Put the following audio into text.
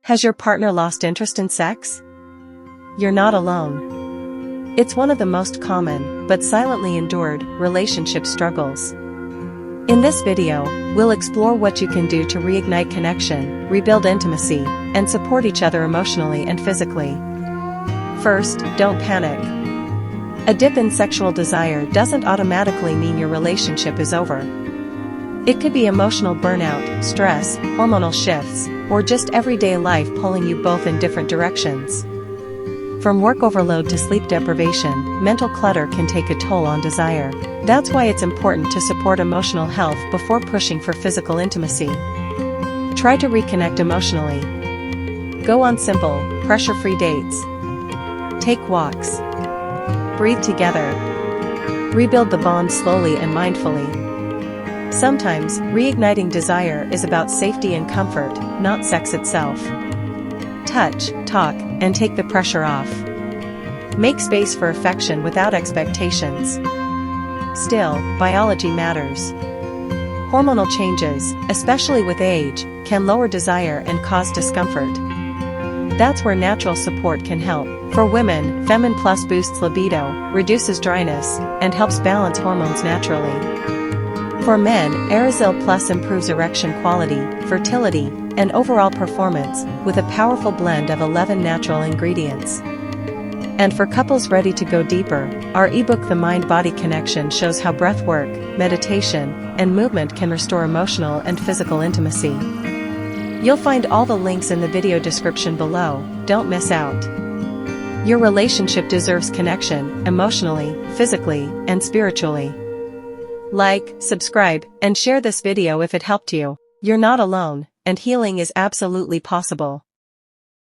Has your partner lost interest in sex? You're not alone. It's one of the most common, but silently endured, relationship struggles. In this video, we'll explore what you can do to reignite connection, rebuild intimacy, and support each other emotionally and physically. First, don't panic. A dip in sexual desire doesn't automatically mean your relationship is over. It could be emotional burnout, stress, hormonal shifts, or just everyday life pulling you both in different directions. From work overload to sleep deprivation, mental clutter can take a toll on desire. That's why it's important to support emotional health before pushing for physical intimacy. Try to reconnect emotionally. Go on simple, pressure-free dates. Take walks. Breathe together. Rebuild the bond slowly and mindfully. Sometimes, reigniting desire is about safety and comfort, not sex itself. Touch, talk, and take the pressure off. Make space for affection without expectations. Still, biology matters. Hormonal changes, especially with age, can lower desire and cause discomfort. That's where natural support can help. For women, Femin Plus boosts libido, reduces dryness, and helps balance hormones naturally. For men, Aerosol Plus improves erection quality, fertility, and overall performance, with a powerful blend of 11 natural ingredients. And for couples ready to go deeper, our ebook The Mind-Body Connection shows how breathwork, meditation, and movement can restore emotional and physical intimacy. You'll find all the links in the video description below. Don't miss out. Your relationship deserves connection, emotionally, physically, and spiritually. Like, subscribe, and share this video if it helped you. You're not alone, and healing is absolutely possible.